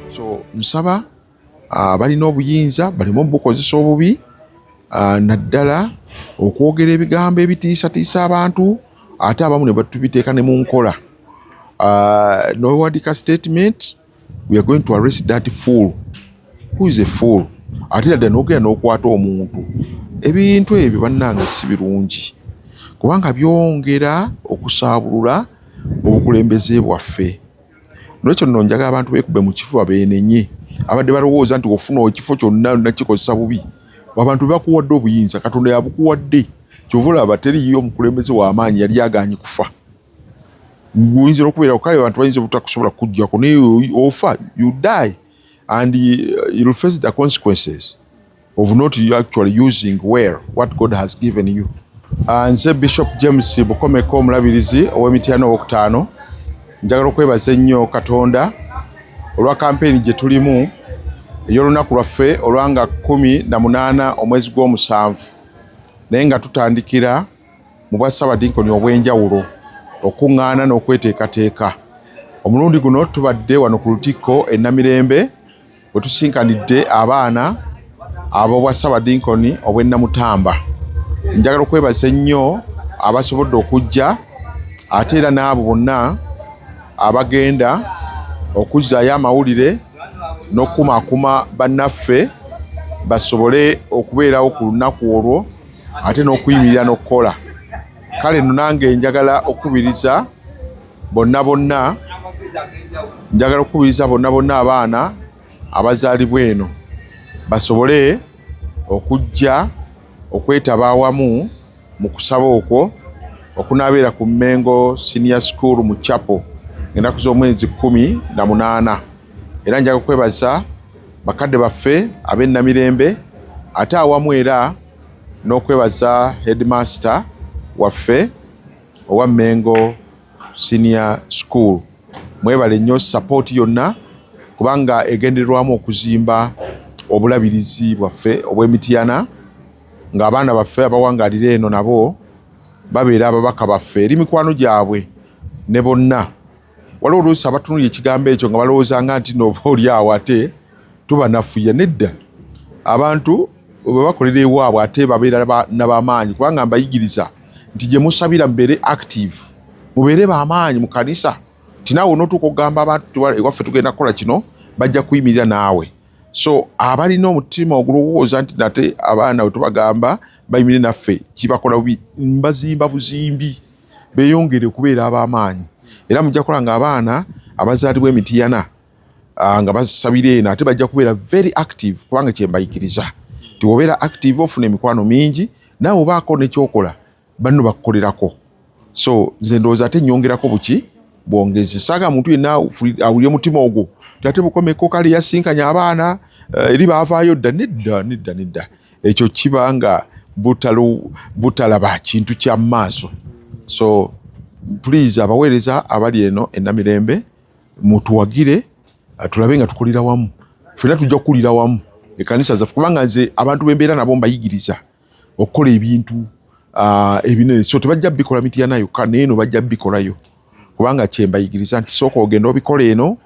So nsaba balina obuyinza balimo bukozesa obubi naddala okwogera ebigambo ebitiisatiisa abantu ate abamu ne batubiteeka ne mu nkola. Nowadika statement, we are going to arrest that fool. Who is a fool? Ate ddala n'ogenda n'okwata omuntu. Ebintu ebyo bannange si birungi kubanga byongera okusaabulula obukulembeze bwaffe. N'ekyo nno njagala abantu beekube mu kifuba beenenye abadde balowooza nti ofuna ekifo kyonna nakikozesa bubi. Abantu bakuwadde obuyinza, Katonda yabukuwadde. Kyova olaba teriyo omukulembeze w'amaanyi yali agaanye kufa. Guyinza okubeera kale abantu bayinza obutakusobola kujjako naye ofa, you die and you'll face the consequences of not actually using well what God has given you. Nze Bishop James Bukomeko omulabirizi ow'Emityana ow'okutaano, njagala okwebaza ennyo Katonda olwa kampeni gye tulimu ey'olunaku lwaffe olwanga 18 omwezi gw'omusanvu, naye nga tutandikira mu bwa Ssaabadinkoni obw'enjawulo okuŋŋaana n'okweteekateeka. Omulundi guno tubadde wano ku Lutikko e Namirembe bwe tusinkanidde abaana ab'obwa Ssaabadinkoni obw'e Namutamba. Njagala okwebaza ennyo abasobodde okujja ate era n'abo bonna abagenda okuzzaayo amawulire n'okukumaakuma bannaffe basobole okubeerawo ku lunaku olwo ate n'okuyimirira n'okukola. Kale nno nange njagala okubiriza bonna abaana abazaalibwa eno basobole okujja okwetaba awamu mu kusaba okwo okunaabeera ku Mmengo Senior School mu Chapel ennaku z'omwezi 18. Era njagala kwebaza bakadde baffe ab'e Namirembe ate awamu era n'okwebaza headmaster waffe owa Mmengo Senior School. Mwebale nnyo support yonna kubanga egendererwamu okuzimba obulabirizi bwaffe obw'Emityana ng'abaana baffe abawangaalira eno nabo babeera ababaka baffe eri mikwano gyabwe ne bonna. Waliwo oluusi abatunulira ekigambo ekyo nga balowoozanga nti n'oba oli awo ate tubanafuya. Nedda, abantu bwe bakolera ewaabwe ate babeera n'abamaanyi kubanga mbayigiriza nti gye musabira mubeere active, mubeere b'amaanyi mu kanisa. Tinaawe onootuuka okugamba abantu ewaffe tugenda kukola kino bajja kuyimirira naawe. So abalina omutima ogulowooza nti nate abaana bwe tubagamba bayimirire naffe kibakola bubi, mbazimba buzimbi beeyongere okubeera ab'amaanyi. Era mujja kukola nga abaana abazaalibwa Emityana nga basabira eno ate bajja kubeera very active kubanga kye mbayigiriza nti obeera active ofuna emikwano mingi naawe obaako n'ekyokola banno bakukolerako. So nze ndowooza ate nnyongerako buki bwongezi. Saaga muntu yenna awulire omutima ogwo ate Bukomeko kale yasinkanya abaana eri baavaayo dda. Nedda. Ekyo kiba nga butalaba kintu kya maaso. So please abaweereza abali eno e Namirembe mutuwagire tulabe nga tukulira wamu. Ffenna tujja kukulira wamu ekkanisa zaffe kubanga nze abantu bembeera nabo mbayigiriza okukola ebintu ebinene. So tebajja bikola Mityana yokka neeno bajja bikolayo kubanga kye mbayigiriza nti sooka ogenda obikola eno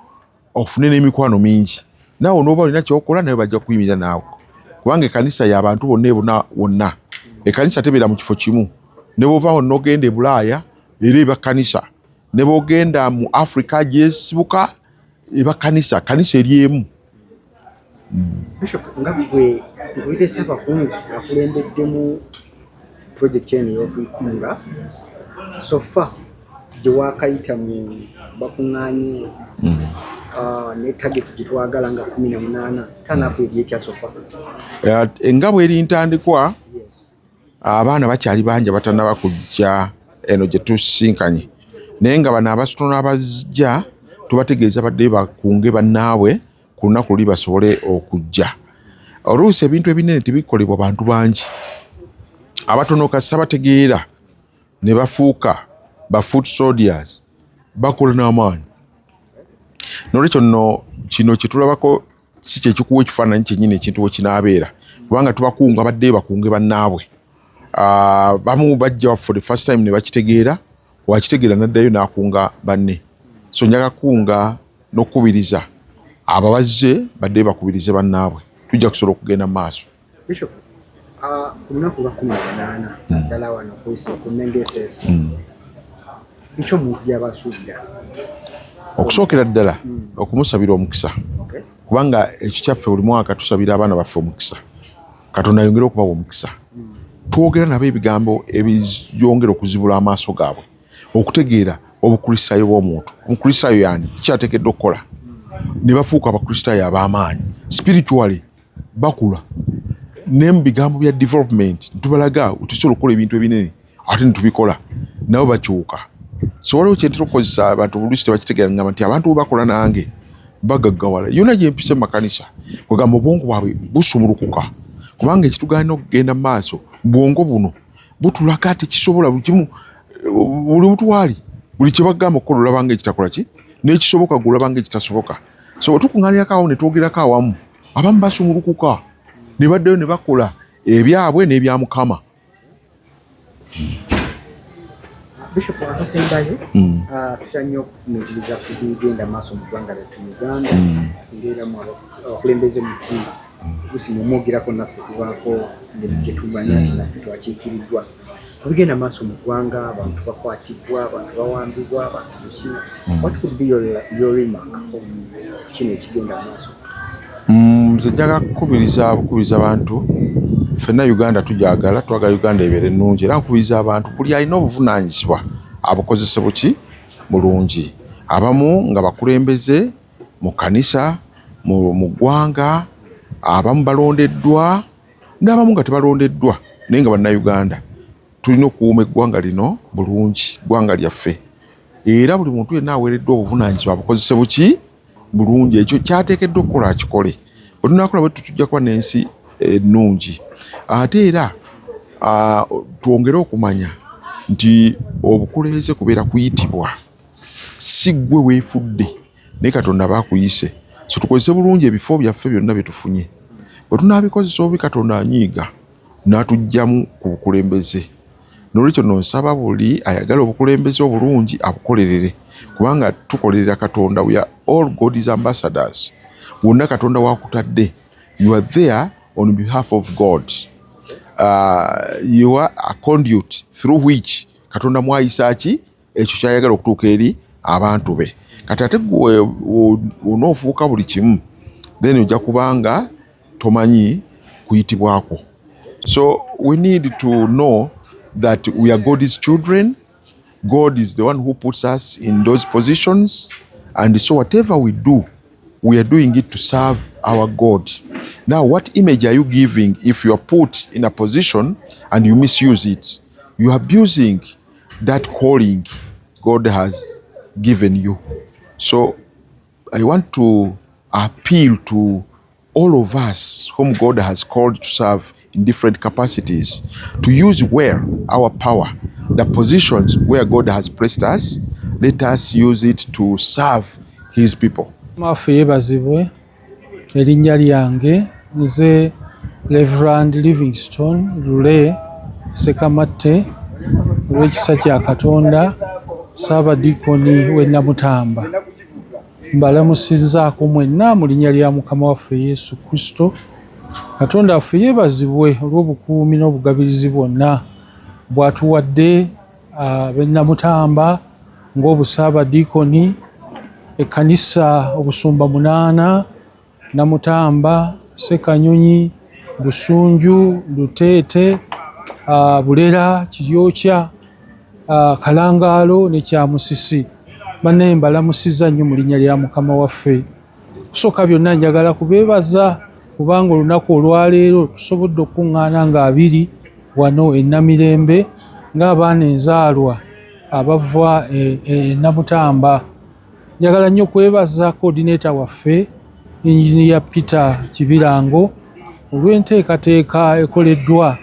ofune n'emikwano mingi. Naawe n'oba olina kyokola naye bajja kuyimirira naawe kubanga ekkanisa y'abantu bonna wonna. Ekkanisa tebeera mu kifo kimu. Ne bw'ovaawo n'ogenda e Bulaaya era eba kkanisa, ne bw'ogenda mu Africa gyesibuka eba kkanisa eri emu. Bishop nga bwe mpulire Ssaabakunzi akulembeddemu pulojekiti eno y'okwekunga sofa gye waakayita mu bakuŋŋaanye ne target gye twagala nga 18 tanaku ebyekya sofa. Nga bw'eri ntandikwa abaana bakyali bangi abatannaba kujja eno gye tusinkanye, naye nga bano abasitona abajja tubategeeza badde bakunge bannaabwe ku lunaku luli basobole okujja. Oluusi ebintu ebinene tebikolebwa bantu bangi, abatono kasa bategeera ne bafuuka ba foot soldiers bakola n'amaanyi. N'olwekyo nno kino kye tulabako si kye kikuwa ekifaananyi kyennyini ekintu we kinaabeera kubanga tubakunga badde bakunge bannaabwe. Bamu bajja for the first time ne bakitegeera, wakitegeera n'addayo n'akunga banne. So njaga kunga n'okubiriza ababazze badde bakubirize bannaabwe tujja kusobola okugenda mu maaso. Bishop, ku lunaku lwa 18 naddala wano ku Mengeses, ekyo omuntu gy'aba asuubira okusookera ddala okumusabira omukisa, kubanga ekyo kyaffe buli mwaka tusabira abaana baffe omukisa, Katonda ayongere okubawa omukisa. Twogera nabo ebigambo ebiyongera okuzibula amaaso gaabwe okutegeera obukristaayo bw'omuntu. Omukristaayo yani kyateekeddwa okukola ne bafuuka abakristaayo ab'amaanyi, spiritually bakula ne mu bigambo bya development tubalaga tusobola okukola ebintu ebinene ate netubikola nabo bakyuka. So waliwo kyentera okukozesa abantu bulusi tebakitegeera ngamba nti abantu bakola nange bagaggawala. Yonna gye mpise mu makanisa kwegamba obwongo bwabwe busumulukuka, kubanga ekitugaana okugenda mu maaso bwongo buno butulaga tekisobola buli kimu, buli butwali buli kye bagamba okukola olabanga ekitakola ki n'ekisoboka gwe olabanga ekitasoboka. So tukuŋŋaanirako awo ne twogerako awamu, abamu basumulukuka ne baddayo ne bakola ebyabwe n'ebya Mukama. Bishop atasembayo tusanyo okufumitiriza ku bigenda maaso mu ggwanga lyattu Uganda, ngeramu abakulembeze mu ddini gusimu omwogerako naffe kubaako gye tumanya nti naffe twakiikiriddwa. Tubigenda maaso mu ggwanga, abantu bakwatibwa, abantu bawambibwa, abantu biki. What could be your remark on kino ekigenda maaso? Nze njagala kukubiriza abantu ffenna Uganda tujagala, twagala Uganda ebeere ennungi, era nkubiriza abantu buli alina obuvunaanyizibwa abukozese buki bulungi. Abamu nga bakulembeze mu kanisa, mu ggwanga, abamu balondeddwa n'abamu nga tebalondeddwa naye nga bannayuganda. Tulina okukuuma eggwanga lino bulungi, ggwanga lyaffe, era buli muntu yenna aweereddwa obuvunaanyizibwa abukozese buki bulungi. Ekyo kyateekeddwa okukola akikole. Bwe tunaakola bwe tujja kuba n'ensi ennungi. Ate era twongere okumanya nti obukulembeze kubeera kuyitibwa, si ggwe weefudde naye Katonda baakuyise. So tukozese bulungi ebifo byaffe byonna bye tufunye. Bwe tunaabikozesa obubi Katonda anyiiga n'atuggyamu ku bukulembeze. N'olwekyo nsaba buli ayagala obukulembeze obulungi abukolerere, kubanga tukolerera Katonda. We are all God's ambassadors. Wonna Katonda wakutadde. You are there on behalf of God. You are a conduit through which Katonda mwayisa ki ekyo kyayagala okutuuka eri abantu be. Kati ate gwe onoofuuka buli kimu, then ojja kubanga tomanyi kuyitibwako. So we need to know that we are God's children. God is the one who puts us in those positions, and so whatever we do, we are doing it to serve our God. Now, what image are you giving if you are put in a position and you misuse it? You are abusing that calling God has given you. So I want to appeal to all of us whom God has called to serve in different capacities to use well our power, the positions where God has placed us. Let us use it to serve His people. Maffe yebazibwe, erinnya lyange nze Reverend Livingstone Lule Sekamatte olw'ekisa kya Katonda, Ssaabadiikoni w'e Namutamba. Mbalamusizzaako mwenna mu linnya lya Mukama waffe Yesu Kristo. Katonda waffe yeebazibwe olw'obukuumi n'obugabirizi bwonna bw'atuwadde ab'e Namutamba ng'obusaabadiikoni, ekkanisa obusumba 8, Namutamba, Ssekanyonyi, Busunju, Luteete, Bulera, Kiryokya, Kalangaalo ne Kyamusisi. Banne mbalamusizza nnyo mu linnya lya Mukama waffe. Kusooka byonna njagala kubeebaza kubanga olunaku olwaleero tusobodde okuŋŋaana nga 2 wano e Namirembe ng'abaana enzaalwa abava e Namutamba. Njagala nnyo kwebaza coordinator waffe Engineer Peter Kibirango olw'enteekateeka ekoleddwa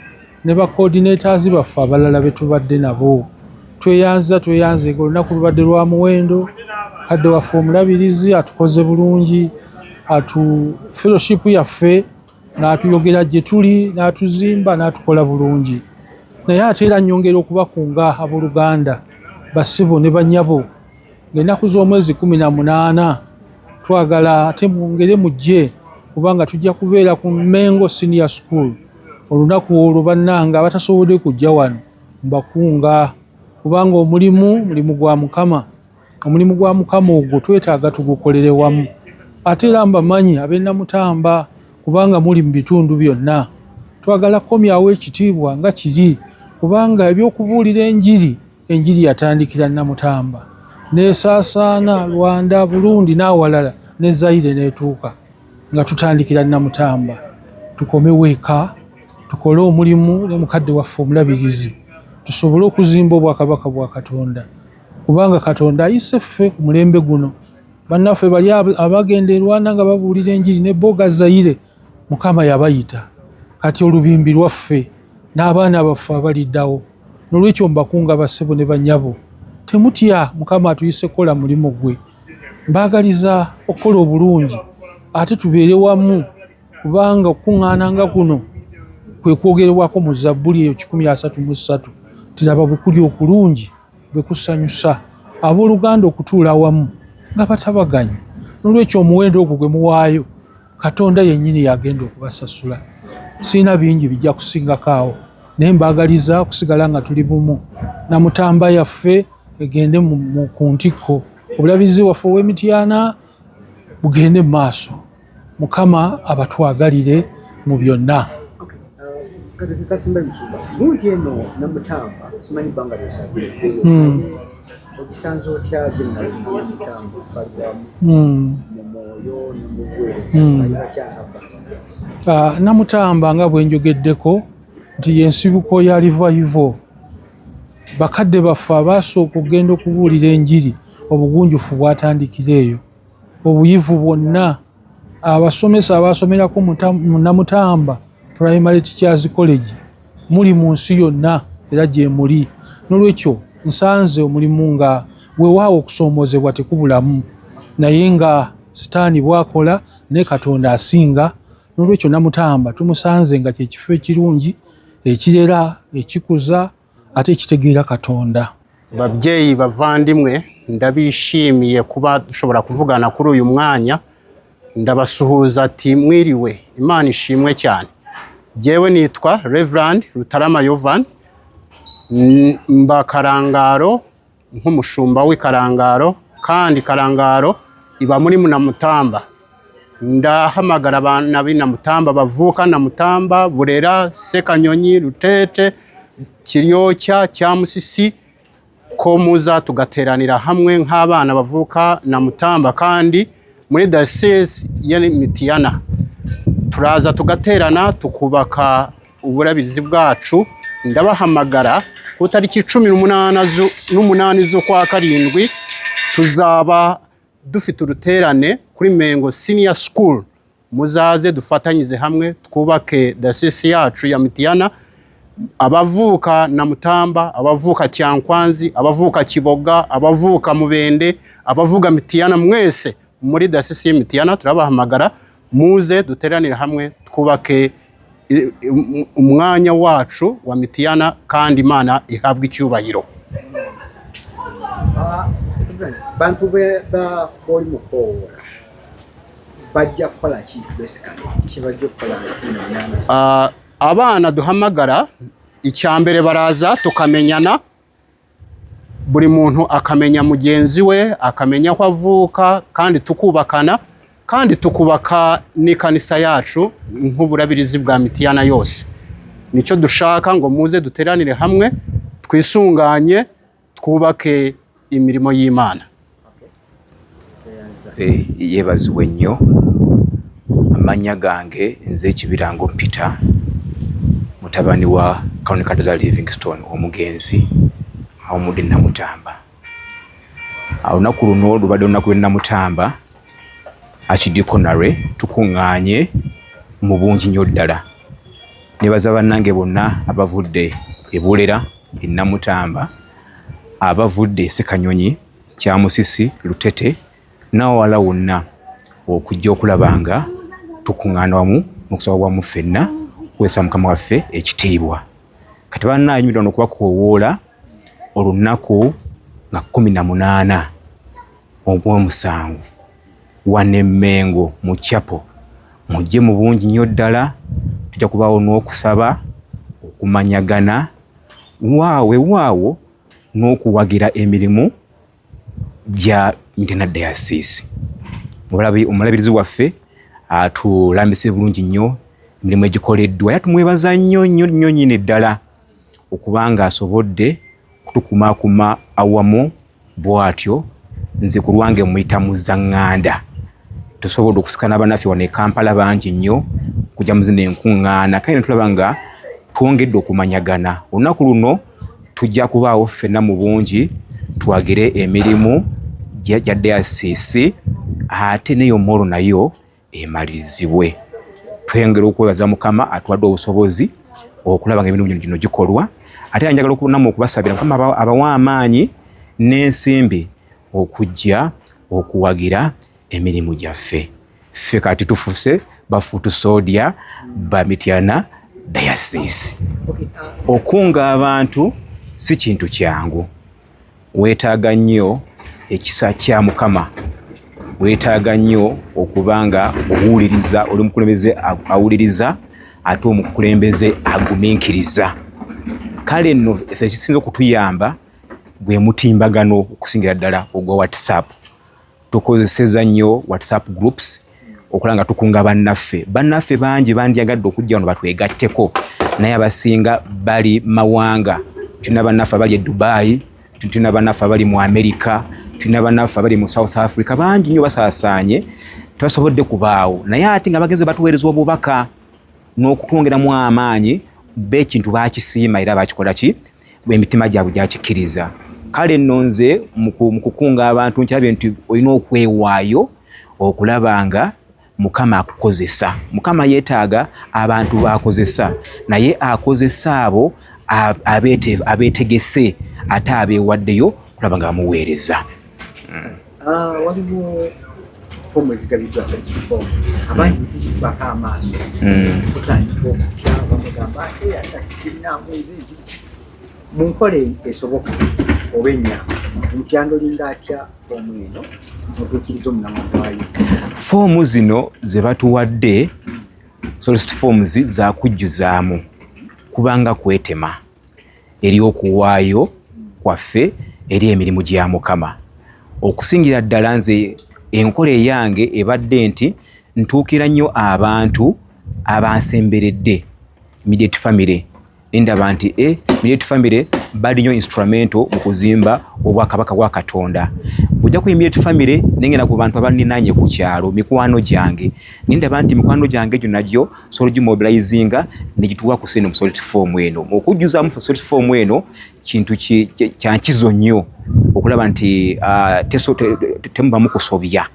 ne ba coordinators baffe abalala be tubadde nabo. Tweyanza olunaku lubadde lwa muwendo, kadde waffe omulabirizi atukoze bulungi, fellowship yaffe n'atuyogera gye tuli, n'atuzimba, n'atukola bulungi. Naye ate era nnyongera okubakunga abooluganda, basibo ne bannyabo, ng'ennaku z'omwezi 18 twagala ate mwongere mujje kubanga tujja kubeera ku Mengo Senior School olunaku olwo bannanga abatasobodde kujja wano mbakunga kubanga omulimu gwa Mukama. Omulimu gwa Mukama ogwo twetaaga tugukolere wamu. Ate era mbamanyi ab'e Namutamba kubanga muli mu bitundu byonna. Twagala kukomyawo ekitiibwa nga kiri kubanga ebyokubuulira enjiri yatandikira Namutamba n'esaasaana Rwanda, Burundi n'awalala ne Zaire n'etuuka nga tutandikira Namutamba. Tukomewo eka tukole omulimu ne mukadde waffe omulabirizi tusobole okuzimba obwakabaka bwa Katonda kubanga Katonda ayise ffe ku mulembe guno. Bannaffe bali abagenda e Rwanda nga babuulira enjiri ne boga Zaire Mukama yabayita. Kati olubimbi lwaffe n'abaana baffe abaliddawo. Nolwekyo mbakunga bassebo ne bannyabo temutya, Mukama atuyise kukola mulimu gwe. Mbaagaliza okukola obulungi ate tubeere wamu kubanga okuŋŋaana nga kuno kwe kwogerwako mu Zabbuli eyo 133 tiraba bwe kuli okulungi bwe kusanyusa abooluganda okutuula wamu nga batabaganye. Nolwekyo omuwendo ogwo gwe muwaayo Katonda yennyini yagenda okubasasula. Sina bingi bijja kusingako awo naye mbaagaliza okusigala nga tuli bumu. Namutamba yaffe egende ku ntikko, obulabizi waffe ow'Emityana bugende mu maaso. Mukama abatwagalire mu byonna. Kasimba Musumba, gundi eno Namutamba simanyi bbanga lyosabire ogisanze otya gye Namutamba balwamu mu mwoyo ne mu buweereza bali bakyalaba? Namutamba nga bwe njogeddeko nti yensibuko ya revival. Bakadde baffe abasooka okugenda okubuulira enjiri obugunjufu bwatandikira eyo. Obuyivu bwonna abasomesa abasomerako mu Namutamba Primary Teachers College muli mu nsi yonna era gye muli. Nolwekyo nsanze omulimu nga weewaawo okusoomoozebwa tekubulamu naye nga sitaani bwakola ne Katonda asinga. Nolwekyo Namutamba tumusanze nga kyekifo ekirungi ekirera ekikuza ate ekitegeera Katonda. Babyeyi bavandimwe ndabishimiye kuba dushobora kuvugana kuri uyu mwanya. Ndabasuhuza ati mwiriwe, Imana ishimwe cyane. Jyewe nitwa Reverend Rutarama Yovan, mba Karangaro nk'umushumba w'Ikarangaro, kandi Karangaro iba muri Namutamba. Ndahamagara abana b'i Namutamba bavuka Namutamba, Burera, Sekanyonyi, Rutete, Kiryocya, Cyamusisi ko muza tugateranira hamwe nk'abana bavuka Namutamba kandi muri Diocese ya Mityana. Turaza tugaterana tukubaka uburabizi bwacu. Ndabahamagara ku tariki 18 z'ukwa karindwi tuzaba dufite uruterane kuri Mengo Senior School. Muzaze dufatanyize hamwe twubake Diocese yacu ya Mityana. Abavuka Namutamba, abavuka Cyankwanzi, abavuka Kiboga, abavuka Mubende, abavuga Mityana, mwese muri Diocese ya Mityana turabahamagara muze duteranire hamwe twubake umwanya wacu wa Mityana kandi Imana ihabwe icyubahiro. Bantu ba boli mukoora bajja kukola ki basically kibajja kukola? Abana duhamagara icyambere baraza tukamenyana, buri muntu akamenya mugenzi we, akamenya ko avuka, kandi tukubakana, kandi tukubaka n'ikanisa yacu nk'uburabirizi bwa Mityana yose. Nicyo dushaka ngo muze duteranire hamwe twisunganye twubake imirimo y'Imana. Yebazibwe nnyo. Amanya gange nze Kibirango Peter, mutabani wa Kaunti Livingstone omugenzi awo mudi Namutamba. Olunaku luno lubadde olunaku lwe Namutamba akidikonare tukuŋŋaanye mu bungi nnyo ddala. Nebaza bannange bonna abavudde e Bulera, e Namutamba, abavudde e Sekanyonyi, Kyamusisi, Lutete n'awala wonna okujja okulabanga tukuŋŋaana wamu mu kusaba bwamu ffenna okuweesa Mukama waffe ekitiibwa. Kati bannange nyumirwa okubakoowoola olunaku nga 18 ogw'omusanvu wane Mengo mu chapel mujje mu bungi nnyo ddala tujja kubaawo n'okusaba okumanyagana waawo n'okuwagira emirimu gya Internal Diocese. Omulabirizi waffe atulambise bulungi nnyo emirimu egikoleddwa era tumwebaza nnyo nnyini ddala okubanga asobodde kutukumaakuma awamu bw'atyo. Nze ku lwange muyita Muzaŋŋanda tusobodde okusikana bannaffe wano e Kampala bangi nnyo kujja mu zino enkuŋŋaana kale ne tulaba nga twongedde okumanyagana. Olunaku luno tujja kubaawo ffenna mu bungi tuwagire emirimu gya Diocese ate n'ey'omwolo nayo emalirizibwe. Tweyongera okwebaza Mukama atuwadde obusobozi okulaba nga emirimu gino gikolwa ate njagala okunamu okubasabira Mukama abawa amaanyi n'ensimbi okujja okuwagira emirimu gyaffe. Ffe kati tufuse bafutusoodia ba Mityana Diocese. Okunga abantu si kintu kyangu. Weetaaga nnyo ekisa kya Mukama. Weetaaga nnyo okubanga owuliriza oli mukulembeze awuliriza ate omukulembeze agumiikiriza. Kale nno ffe ekisinza okutuyamba gwe mutimbagano okusingira ddala ogwa WhatsApp. Tukozeseza nnyo WhatsApp groups okulaba nga tukunga bannaffe bangi bandyagadde okujja wano batwegatteko naye abasinga bali mawanga. Tulina bannaffe abali e Dubai, tulina bannaffe abali mu America, tulina bannaffe abali mu South Africa, bangi nnyo basaasaanye tebasobodde kubaawo naye ate nga bageze batuweereza obubaka n'okutwongeramu amaanyi b'ekintu baakisiima era baakikola ki emitima gyabwe gyakikiriza. Kale nno nze mu kukunga abantu nkyalabye nti olina okwewaayo okulaba nga Mukama akukozesa. Mukama yeetaaga abantu b'akozesa naye akozesa abo abeetegese ate abeewaddeyo kulaba nga bamuweereza. Waliwo fomu ezigabiddwa fomu abangi zikubako amaaso tutandika okutya bamugamba atakisirinamu ezingi mu nkola esoboka oba ennyamba mukyandolinga atya fomu eno otukkiriza omulamwa gwayo. Foomu zino ze batuwadde solicit forms za kujjuzaamu kubanga kwetema eri okuwaayo kwaffe eri emirimu gya Mukama. Okusingira ddala nze enkola eyange ebadde nti ntuukira nnyo abantu abansemberedde immediate family. Ndaba nti immediate family bali nnyo instrumento mu kuzimba obwakabaka bwa Katonda. Bujja ku immediate family nengenda ku bantu abaninaanye ku kyalo mikwano gyange. Ndaba nti mikwano gyange gyo nagyo solo gimobilizinga negituwa ku seno mu solid form eno. Okujjuza mu solid form eno kintu kya nkizo nnyo okulaba nti temuba mukusobya.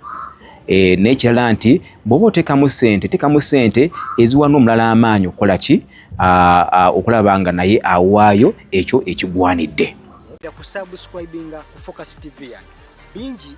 N'ekirala nti bw'oba otekamu ssente eziwa n'omulala amaanyi okukola ki okulaba nga naye awaayo ekyo ekigwanidde. Ku subscribinga ku Focus TV yange bingi